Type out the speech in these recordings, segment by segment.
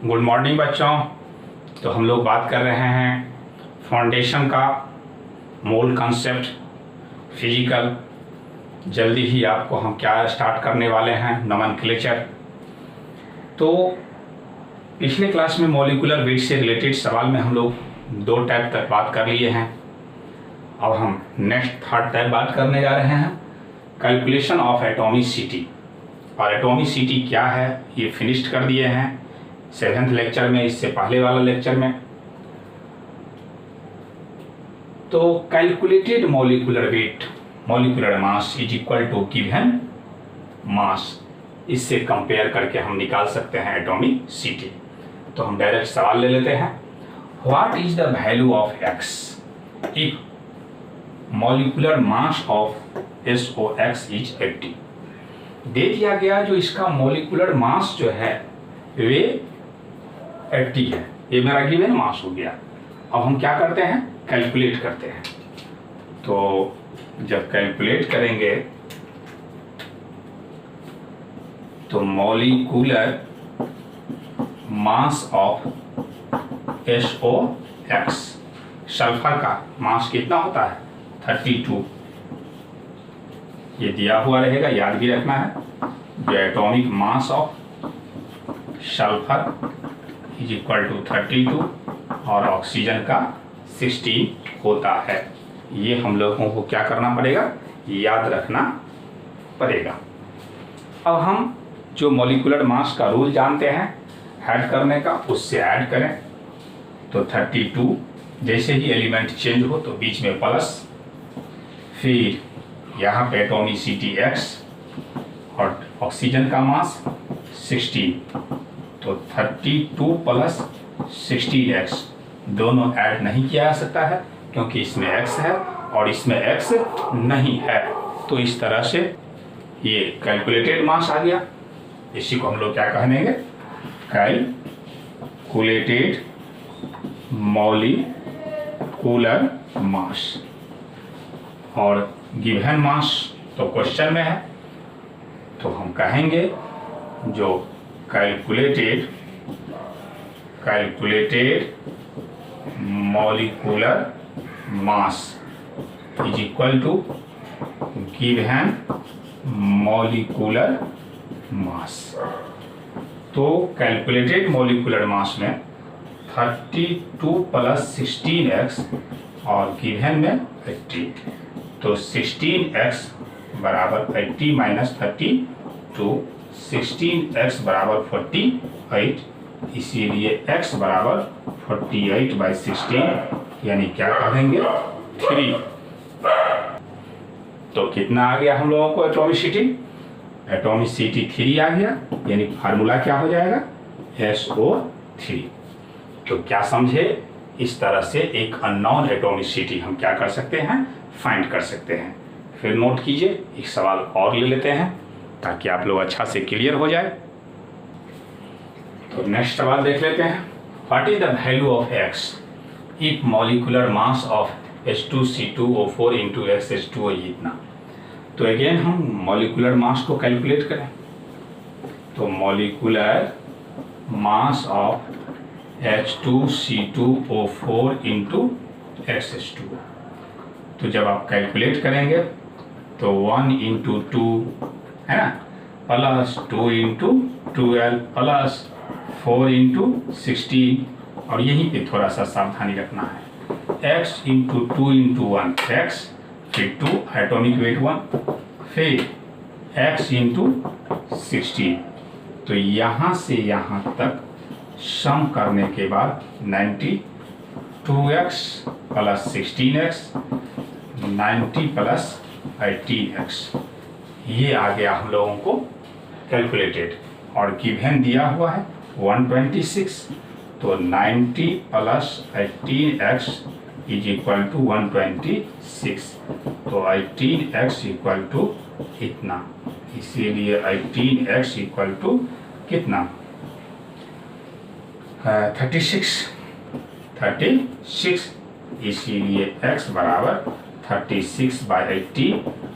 Good morning बच्चों। तो हम लोग बात कर रहे हैं फाउंडेशन का मूल कॉन्सेप्ट फिजिकल। जल्दी ही आपको हम क्या स्टार्ट करने वाले हैं, नोमेनक्लेचर। तो पिछले क्लास में मॉलिक्यूलर वेट से रिलेटेड सवाल में हम लोग 2 टाइप तक बात कर लिए हैं। अब हम नेक्स्ट 3rd टाइप बात करने जा रहे हैं, कैलकुलेशन ऑफ एटॉमिसिटी। और एटॉमिसिटी क्या है ये फिनिश्ड कर दिए हैं 7th लेक्चर में, इससे पहले वाला लेक्चर में। तो calculated molecular weight, molecular mass is equal to given mass, इससे कंपेयर करके हम निकाल सकते हैं एटॉमिसिटी। तो हम डायरेक्ट सवाल ले लेते हैं, what is the value of x if molecular mass of SOX is 80। दे दिया गया जो इसका मॉलिक्यूलर मास जो है वे 80 है, ये मेरा गिवन मास हो गया। अब हम क्या करते हैं, कैलकुलेट करते हैं। तो जब कैलकुलेट करेंगे तो molecular mass of SOX, sulphur का मास कितना होता है 32। ये दिया हुआ रहेगा, याद भी रखना है। जो atomic mass of sulphur is equal to 32 और ऑक्सीजन का 16 होता है। ये हम लोगों को क्या करना पड़ेगा, याद रखना पड़ेगा। अब हम जो मॉलिक्यूलर मास का रूल जानते हैं ऐड करने का, उससे ऐड करें तो 32, जैसे ही एलिमेंट चेंज हो तो बीच में प्लस, फिर यहाँ पे एटॉमिसिटी x और ऑक्सीजन का मास 16, तो 32 प्लस 16x दोनों ऐड नहीं किया जा सकता है क्योंकि इसमें x है और इसमें x नहीं है। तो इस तरह से ये कैलकुलेटेड मास आ गया। इसी को हम लोग क्या कहेंगे, कैलकुलेटेड मॉलिक्यूलर मास। और गिवन मास तो क्वेश्चन में है, तो हम कहेंगे जो calculated molecular mass is equal to given molecular mass. तो कैलकुलेटेड मॉलिक्यूलर मास में 32 प्लस 16x और गिवन में 80, तो 16x बराबर 80 माइनस 32, 16x बराबर 48, इसीलिए x बराबर 48/16, यानी क्या कहेंगे 3। तो कितना आ गया हम लोगों को एटॉमिसिटी, 3 आ गया। यानी फार्मूला क्या हो जाएगा, SO3। तो क्या समझे, इस तरह से एक अननोन एटॉमिसिटी हम क्या कर सकते हैं, फाइंड कर सकते हैं। फिर नोट कीजिए, एक सवाल और ले लेते हैं ताकि आप लोग अच्छा से क्लियर हो जाए। तो नेक्स्ट सवाल देख लेते हैं, what is the value of x if molecular mass of H2C2O4 into XH2O इतना। तो अगेन हम मॉलिक्यूलर मास को कैलकुलेट करें, तो molecular mass of H2C2O4 into XH2O। तो जब आप कैलकुलेट करेंगे तो 1 इंटू 2 है ना, प्लस 2 इंटू 12 प्लस 4 इंटू 16, और यहीं पे थोड़ा सा सावधानी रखना है, x इंटू 2 इंटू 1 x, फिर 2 एटॉमिक वेट 1, फिर x इंटू 16। तो यहाँ से यहाँ तक सम करने के बाद 92x plus 16x 90 plus 18x, ये आ गया हम लोगों को कैलकुलेटेड। और गिवन दिया हुआ है 126, तो 90 plus 18x is equal to 126, तो 18x इक्वल टू इतना, इसीलिए 18x इक्वल टू कितना 36, इसीलिए x बराबर 36/80,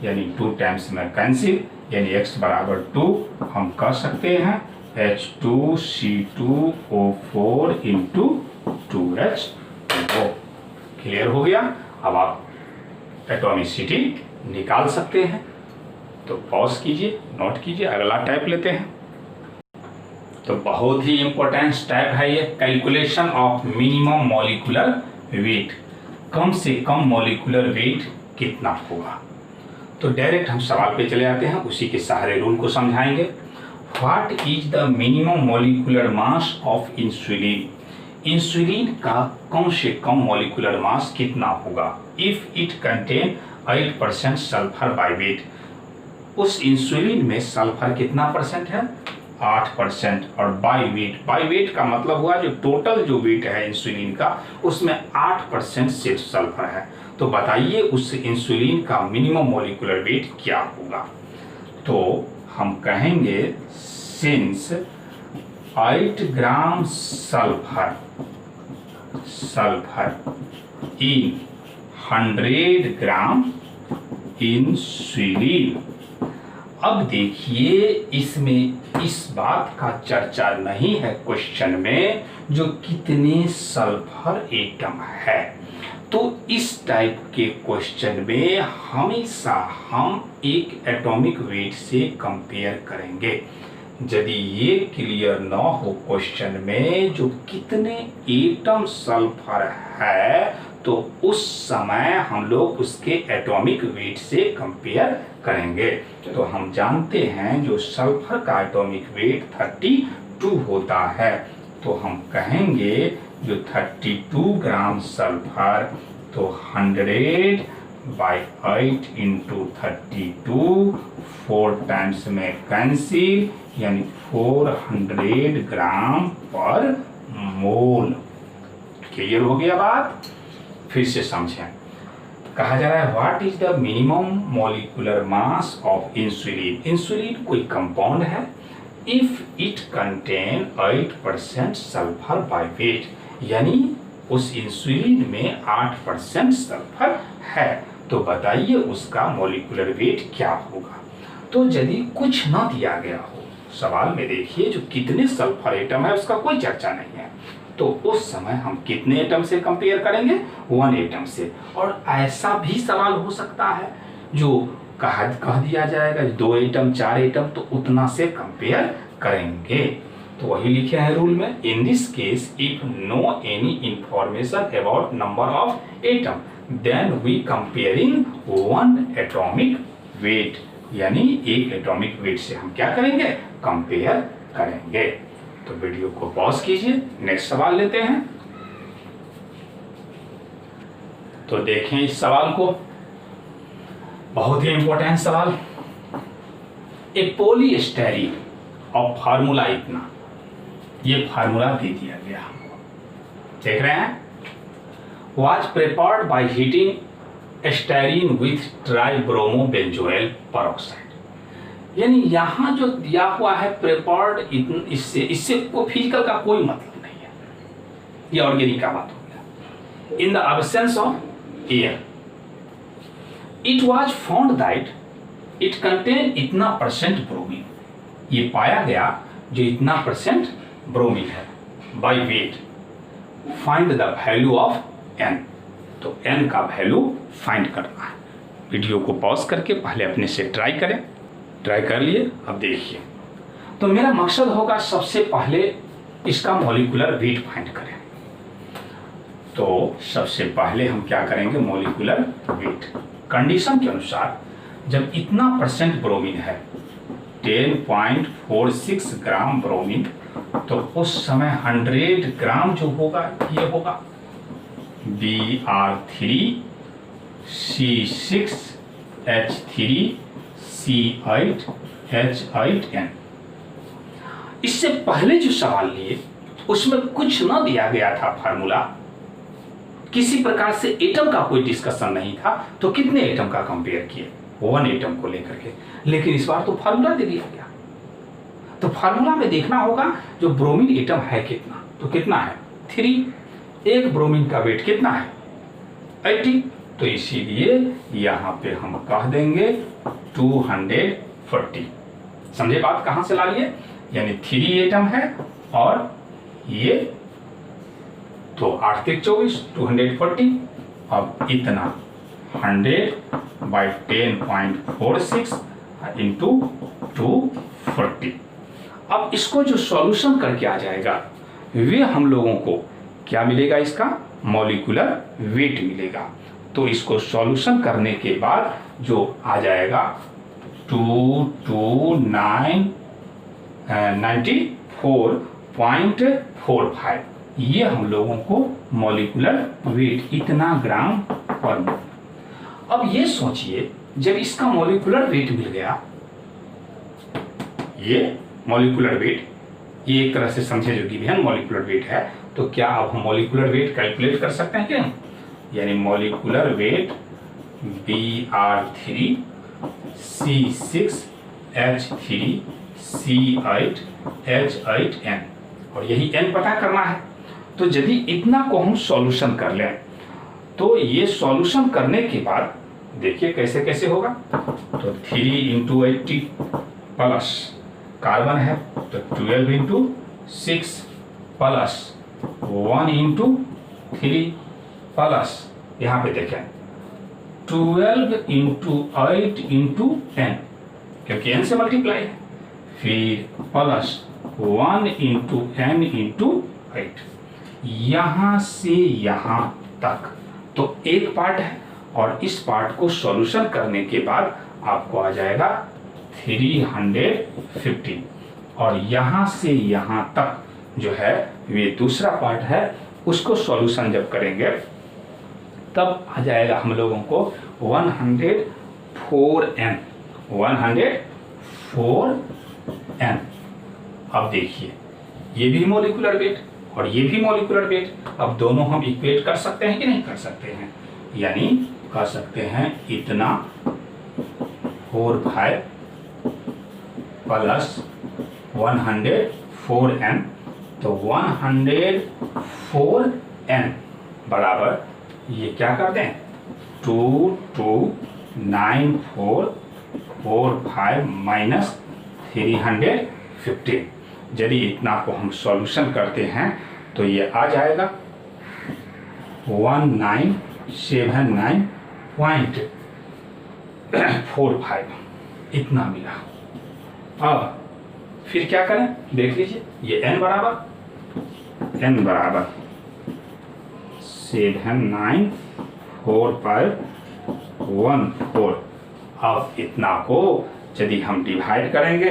यानी 2 टाइम्स में कैंसिल, यानी x बराबर 2 हम कह सकते हैं H2C2O4 इंटू 2H2O। क्लियर हो गया। अब आप एटॉमिसिटी निकाल सकते हैं। तो पॉज कीजिए, नोट कीजिए, अगला टाइप लेते हैं। तो बहुत ही इंपॉर्टेंट टाइप है ये, calculation of minimum molecular weight. कम से कम मॉलिक्यूलर वेट कितना होगा। तो डायरेक्ट हम सवाल पे चले आते हैं, उसी के सहारे रूल को समझाएंगे। What is the minimum molecular mass of insulin. Insulin का कम से कम मॉलिक्यूलर मास कितना होगा if it contain 8% sulphur by weight. उस इंसुलिन में सल्फर कितना परसेंट है, 8%। और बाय वेट का मतलब हुआ जो टोटल जो वेट है इंसुलिन का, उसमें 8% सिर्फ सल्फर है। तो बताइए उस इंसुलिन का मिनिमम मॉलिक्यूलर वेट क्या होगा। तो हम कहेंगे since 8 gram sulphur in 100 gram insulin. अब देखिए इसमें इस बात का चर्चा नहीं है क्वेश्चन में जो कितने सल्फर एटम है। तो इस टाइप के क्वेश्चन में हमेशा हम एक एटॉमिक वेट से कंपेयर करेंगे। यदि ये क्लियर ना हो क्वेश्चन में जो कितने एटम सल्फर है, तो उस समय हम लोग उसके एटॉमिक वेट से कंपेयर करेंगे। तो हम जानते हैं जो सल्फर का एटॉमिक वेट 32 होता है। तो हम कहेंगे जो 32 ग्राम सल्फर, तो 100 बाई 8 इंटू 32, 4 टाइम्स में कैंसिल, यानी 400 ग्राम पर मोल। क्लियर हो गया बात। फिर से समझें, कहा जा रहा है what is the minimum molecular mass of insulin. Insulin कोई कंपाउंड है if it contain 8% sulphur by weight, यानी उस इंसुलिन में 8% सल्फर है। तो बताइए उसका मॉलिक्यूलर वेट क्या होगा। तो यदि कुछ ना दिया गया हो सवाल में, देखिए जो कितने सल्फर एटम है उसका कोई चर्चा नहीं है, तो उस समय हम कितने एटम से कंपेयर करेंगे, 1 एटम से। और ऐसा भी सवाल हो सकता है जो कह दिया जाएगा 2 एटम 4 एटम, तो उतना से कंपेयर करेंगे। तो वही लिखे हैं रूल में, in this case if no any information about number of atom then we comparing 1 atomic weight, यानी एक एटॉमिक वेट से हम क्या करेंगे, कंपेयर करेंगे। तो वीडियो को पॉज कीजिए, नेक्स्ट सवाल लेते हैं। तो देखें इस सवाल को, बहुत ही इंपॉर्टेंट सवाल। ए पॉलीस्टाइरीन और फार्मूला इतना, ये फार्मूला दे दिया गया हमको, देख रहे हैं। Was prepared by heating styrene with tribromo benzoyl peroxide. यानी यहाँ जो दिया हुआ है प्रिपेयर्ड, इससे कोई फिजिकल का कोई मतलब नहीं है, ये ऑर्गेनिक का बात हो गया। In the absence of air it was found that it contain इतना परसेंट ब्रोमीन। ये पाया गया जो इतना परसेंट ब्रोमीन है। By weight find the value of n। तो n का वैल्यू फाइंड करना है। वीडियो को पॉज करके पहले अपने से ट्राई करें। ट्राई कर लिए, अब देखिए। तो मेरा मकसद होगा सबसे पहले इसका मॉलिक्यूलर वेट फाइंड करें। तो सबसे पहले हम क्या करेंगे, मॉलिक्यूलर वेट। कंडीशन के अनुसार जब इतना परसेंट ब्रोमीन है 10.46 ग्राम ब्रोमीन, तो उस समय 100 ग्राम जो होगा ये होगा Br3C6H3C8H8n। इससे पहले जो सवाल लिए उसमें कुछ ना दिया गया था फार्मूला, किसी प्रकार से एटम का कोई डिस्कशन नहीं था। तो कितने एटम का कंपेयर किए, 1 एटम को लेकर के। लेकिन इस बार तो फार्मूला दे दिया गया, तो फार्मूला में देखना होगा जो ब्रोमीन एटम है कितना, तो कितना है 3। एक ब्रोमीन का वेट कितना है 80। तो इसीलिए यहाँ पे हम कह देंगे 240। समझे बात, कहाँ से ला लिए, यानी 3 एटम है, और ये तो 8 3 24 240। अब इतना 100/10.46 इंटू 240। अब इसको जो सॉल्यूशन करके आ जाएगा वे हम लोगों को क्या मिलेगा, इसका मॉलिक्यूलर वेट मिलेगा। तो इसको सॉल्यूशन करने के बाद जो आ जाएगा 94.45, ये हम लोगों को मॉलिक्यूलर वेट इतना ग्राम पर मोल। अब ये सोचिए जब इसका मॉलिक्यूलर वेट मिल गया, ये मॉलिक्यूलर वेट, ये एक तरह से समझे जो गिवन मॉलिक्यूलर वेट है, तो क्या अब हम मॉलिक्यूलर वेट कैलकुलेट कर सकते हैं क्या? यानी molecular weight Br3 C6 H3 C8 H8N, और यही N पता करना है। तो यदि इतना को हम सॉल्यूशन कर लें तो ये सॉल्यूशन करने के बाद देखिए कैसे कैसे होगा। तो 3 × 80 प्लस कार्बन है तो 12 × 6 प्लस 1 × 3 प्लस यहाँ पे देखें 12 × 8 × n, क्योंकि n से मल्टीप्लाई है, फिर प्लस 1 × n × 8, यहाँ से यहाँ तक तो एक पार्ट है, और इस पार्ट को सॉल्यूशन करने के बाद आपको आ जाएगा 350, और यहाँ से यहाँ तक जो है वे दूसरा पार्ट है, उसको सॉल्यूशन जब करेंगे तब आ जाएगा हम लोगों को 104n। अब देखिए ये भी मॉलिक्यूलर वेट और ये भी मॉलिक्यूलर वेट, अब दोनों हम इक्वेट कर सकते हैं कि नहीं कर सकते हैं? यानी कर सकते हैं इतना 45 प्लस 104n, तो 104n बराबर ये क्या कर दें 229445 माइनस 315। यदि इतना को हम सॉल्यूशन करते हैं तो ये आ जाएगा 1979.45, इतना मिला। अब फिर क्या करें देख लीजिए, ये n बराबर 794514। अब इतना को यदि हम डिवाइड करेंगे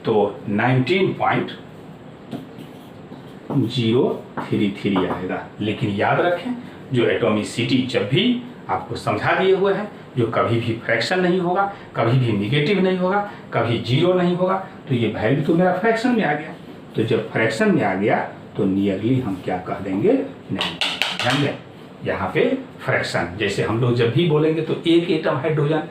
तो 19.033 आएगा। लेकिन याद रखें जो एटॉमिसिटी जब भी आपको समझा दिए हुए हैं, जो कभी भी फ्रैक्शन नहीं होगा, कभी भी निगेटिव नहीं होगा, कभी जीरो नहीं होगा, तो ये वैल्यू तो मेरा फ्रैक्शन में आ गया। तो जब फ्रैक्शन में आ गया तो नियरली हम क्या कह देंगे, नहीं। ध्यान दें यहाँ पे फ्रैक्शन, जैसे हम लोग जब भी बोलेंगे तो एक एटम हाइड्रोजन,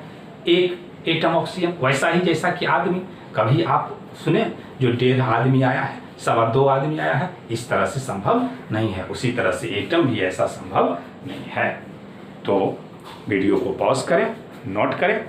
एक एटम ऑक्सीजन, वैसा ही जैसा कि आदमी, कभी आप सुने जो 1.5 आदमी आया है, 2.25 आदमी आया है, इस तरह से संभव नहीं है। उसी तरह से एटम भी ऐसा संभव नहीं है। तो वीडियो को पॉज करें, नोट करें